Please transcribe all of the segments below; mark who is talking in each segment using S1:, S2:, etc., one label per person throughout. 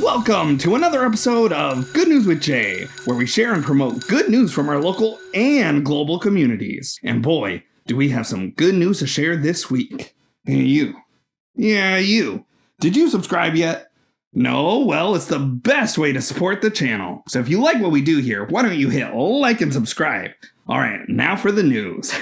S1: Welcome to another episode of Good News with Jay, where we share and promote good news from our local and global communities. And boy, do we have some good news to share this week. Hey, you. Yeah, you. Did you subscribe yet? No? Well, it's the best way to support the channel. So if you like what we do here, why don't you hit like and subscribe? Alright, now for the news.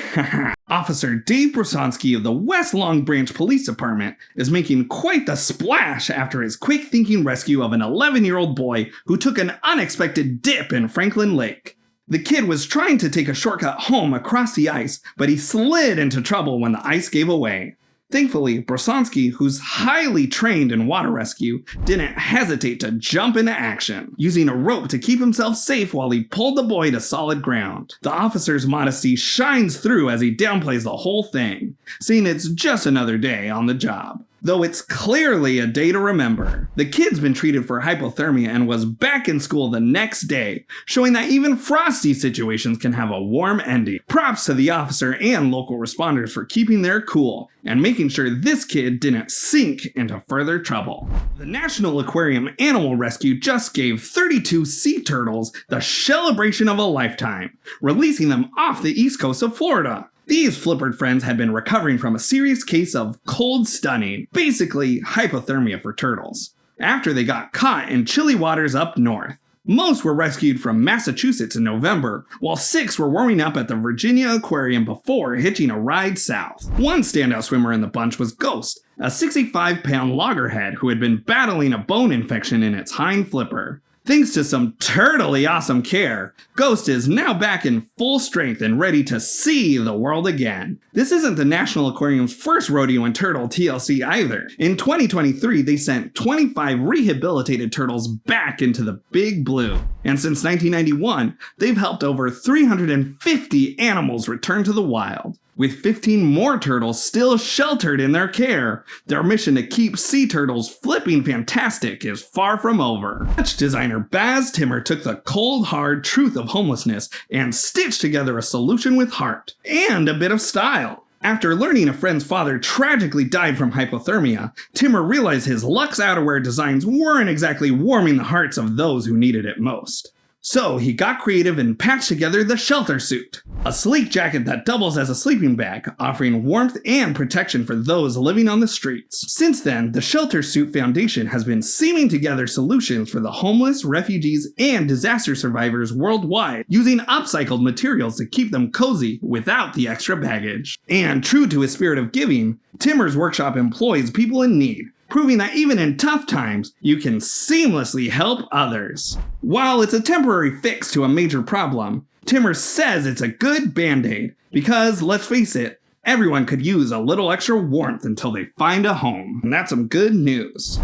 S1: Officer Dave Brosonsky of the West Long Branch Police Department is making quite the splash after his quick-thinking rescue of an 11-year-old boy who took an unexpected dip in Franklin Lake. The kid was trying to take a shortcut home across the ice, but he slid into trouble when the ice gave away. Thankfully, Brosonsky, who's highly trained in water rescue, didn't hesitate to jump into action, using a rope to keep himself safe while he pulled the boy to solid ground. The officer's modesty shines through as he downplays the whole thing, saying it's just another day on the job. Though it's clearly a day to remember. The kid's been treated for hypothermia and was back in school the next day, showing that even frosty situations can have a warm ending. Props to the officer and local responders for keeping their cool and making sure this kid didn't sink into further trouble. The National Aquarium Animal Rescue just gave 32 sea turtles the celebration of a lifetime, releasing them off the east coast of Florida. These flippered friends had been recovering from a serious case of cold stunning, basically hypothermia for turtles, after they got caught in chilly waters up north. Most were rescued from Massachusetts in November, while 6 were warming up at the Virginia Aquarium before hitching a ride south. One standout swimmer in the bunch was Ghost, a 65-pound loggerhead who had been battling a bone infection in its hind flipper. Thanks to some turtly awesome care, Ghost is now back in full strength and ready to see the world again. This isn't the National Aquarium's first rodeo in turtle TLC either. In 2023, they sent 25 rehabilitated turtles back into the Big Blue. And since 1991, they've helped over 350 animals return to the wild. With 15 more turtles still sheltered in their care, their mission to keep sea turtles flipping fantastic is far from over. Dutch designer Baz Timmer took the cold, hard truth of homelessness and stitched together a solution with heart and a bit of style. After learning a friend's father tragically died from hypothermia, Timmer realized his Luxe outerwear designs weren't exactly warming the hearts of those who needed it most. So he got creative and patched together the shelter suit, a sleek jacket that doubles as a sleeping bag, offering warmth and protection for those living on the streets. Since then, the Shelter Suit Foundation has been seaming together solutions for the homeless, refugees, and disaster survivors worldwide, using upcycled materials to keep them cozy without the extra baggage. And true to his spirit of giving, Timmer's workshop employs people in need, proving that even in tough times, you can seamlessly help others. While it's a temporary fix to a major problem, Timmer says it's a good band-aid, because let's face it, everyone could use a little extra warmth until they find a home. And that's some good news.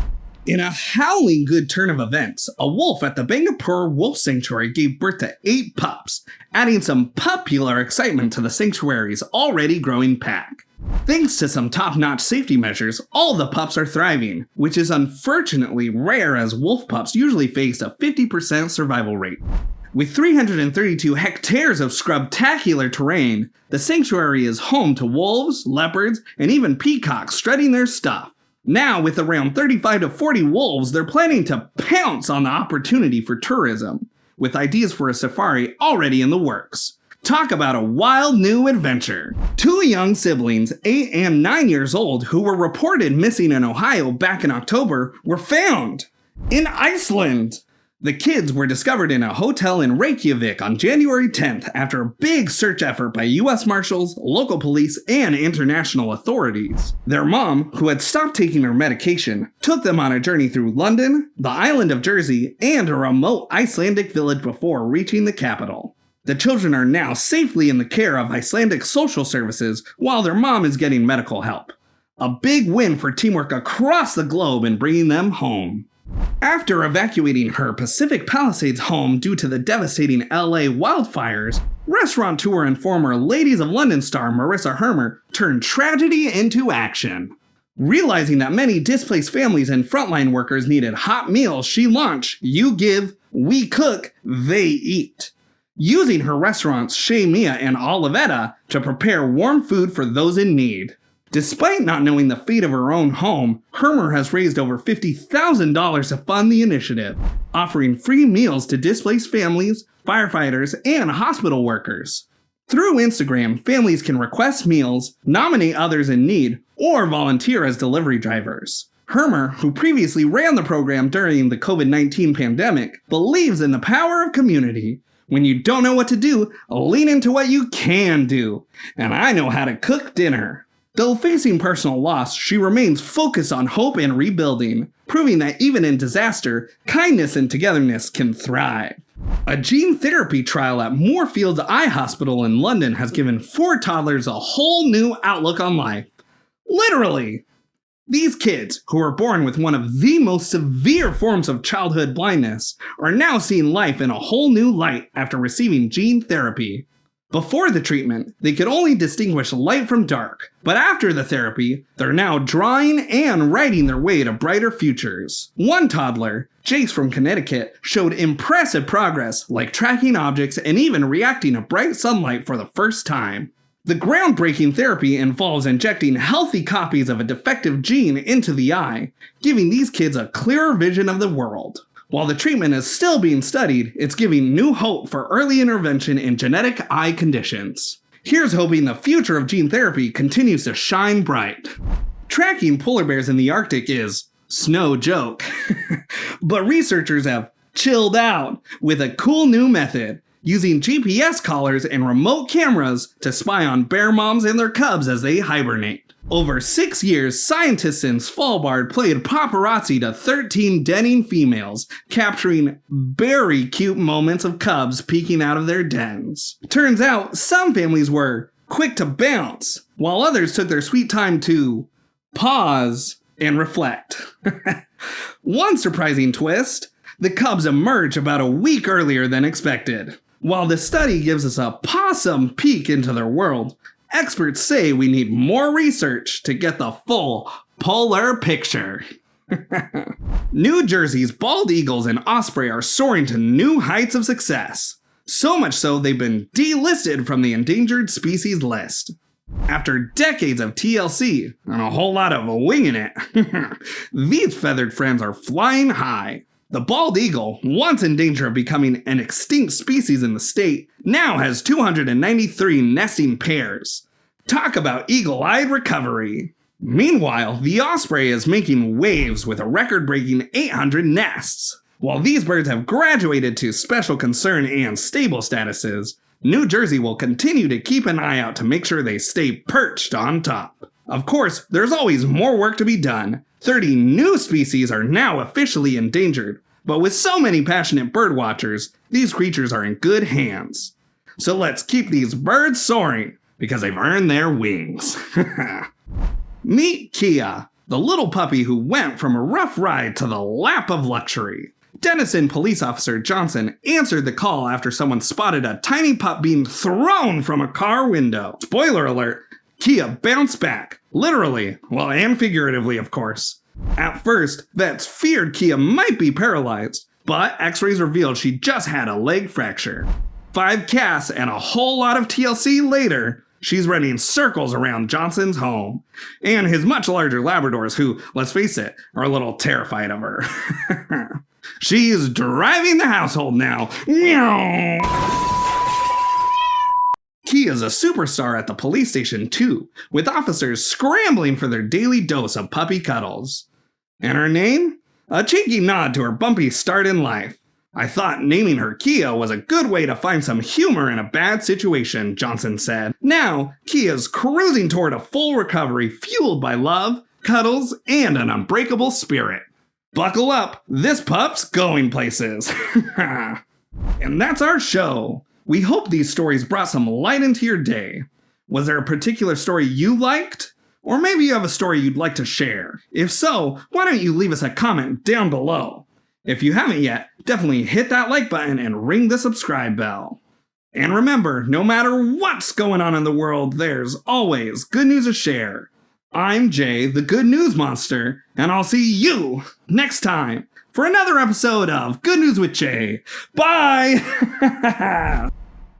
S1: In a howling good turn of events, a wolf at the Bangapur Wolf Sanctuary gave birth to 8 pups, adding some popular excitement to the sanctuary's already growing pack. Thanks to some top-notch safety measures, all the pups are thriving, which is unfortunately rare as wolf pups usually face a 50% survival rate. With 332 hectares of scrubtacular terrain, the sanctuary is home to wolves, leopards, and even peacocks strutting their stuff. Now, with around 35 to 40 wolves, they're planning to pounce on the opportunity for tourism, with ideas for a safari already in the works. Talk about a wild new adventure. 2 young siblings, 8 and 9 years old, who were reported missing in Ohio back in October, were found in Iceland. The kids were discovered in a hotel in Reykjavik on January 10th after a big search effort by US Marshals, local police, and international authorities. Their mom, who had stopped taking her medication, took them on a journey through London, the island of Jersey, and a remote Icelandic village before reaching the capital. The children are now safely in the care of Icelandic social services while their mom is getting medical help. A big win for teamwork across the globe in bringing them home. After evacuating her Pacific Palisades home due to the devastating LA wildfires, restaurateur and former Ladies of London star Marissa Hermer turned tragedy into action. Realizing that many displaced families and frontline workers needed hot meals, she launched You Give, We Cook, They Eat, using her restaurants Shea Mia and Olivetta to prepare warm food for those in need. Despite not knowing the fate of her own home, Hermer has raised over $50,000 to fund the initiative, offering free meals to displaced families, firefighters, and hospital workers. Through Instagram, families can request meals, nominate others in need, or volunteer as delivery drivers. Hermer, who previously ran the program during the COVID-19 pandemic, believes in the power of community. When you don't know what to do, lean into what you can do. And I know how to cook dinner. Though facing personal loss, she remains focused on hope and rebuilding, proving that even in disaster, kindness and togetherness can thrive. A gene therapy trial at Moorfields Eye Hospital in London has given 4 toddlers a whole new outlook on life. Literally! These kids, who were born with one of the most severe forms of childhood blindness, are now seeing life in a whole new light after receiving gene therapy. Before the treatment, they could only distinguish light from dark, but after the therapy, they're now drawing and writing their way to brighter futures. One toddler, Jace from Connecticut, showed impressive progress, like tracking objects and even reacting to bright sunlight for the first time. The groundbreaking therapy involves injecting healthy copies of a defective gene into the eye, giving these kids a clearer vision of the world. While the treatment is still being studied, it's giving new hope for early intervention in genetic eye conditions. Here's hoping the future of gene therapy continues to shine bright. Tracking polar bears in the Arctic is no joke, but researchers have chilled out with a cool new method, using GPS collars and remote cameras to spy on bear moms and their cubs as they hibernate. Over 6 years, scientists in Svalbard played paparazzi to 13 denning females, capturing very cute moments of cubs peeking out of their dens. Turns out, some families were quick to bounce, while others took their sweet time to pause and reflect. One surprising twist, the cubs emerge about a week earlier than expected. While the study gives us a possum peek into their world, experts say we need more research to get the full polar picture. New Jersey's bald eagles and osprey are soaring to new heights of success. So much so they've been delisted from the endangered species list. After decades of TLC and a whole lot of winging it, these feathered friends are flying high. The bald eagle, once in danger of becoming an extinct species in the state, now has 293 nesting pairs. Talk about eagle-eyed recovery. Meanwhile, the osprey is making waves with a record-breaking 800 nests. While these birds have graduated to special concern and stable statuses, New Jersey will continue to keep an eye out to make sure they stay perched on top. Of course, there's always more work to be done. 30 new species are now officially endangered, but with so many passionate bird watchers, these creatures are in good hands. So let's keep these birds soaring, because they've earned their wings. Meet Kia, the little puppy who went from a rough ride to the lap of luxury. Denison Police Officer Johnson answered the call after someone spotted a tiny pup being thrown from a car window. Spoiler alert, Kia bounced back. Literally, well, and figuratively, of course. At first, vets feared Kia might be paralyzed, but x-rays revealed she just had a leg fracture. 5 casts and a whole lot of TLC later, she's running circles around Johnson's home. And his much larger Labradors who, let's face it, are a little terrified of her. She's driving the household now. Meow. Kia's a superstar at the police station too, with officers scrambling for their daily dose of puppy cuddles. And her name? A cheeky nod to her bumpy start in life. I thought naming her Kia was a good way to find some humor in a bad situation, Johnson said. Now, Kia's cruising toward a full recovery fueled by love, cuddles, and an unbreakable spirit. Buckle up, this pup's going places. And that's our show. We hope these stories brought some light into your day. Was there a particular story you liked? Or maybe you have a story you'd like to share. If so, why don't you leave us a comment down below? If you haven't yet, definitely hit that like button and ring the subscribe bell. And remember, no matter what's going on in the world, there's always good news to share. I'm Jay, the Good News Monster, and I'll see you next time for another episode of Good News with Jay. Bye!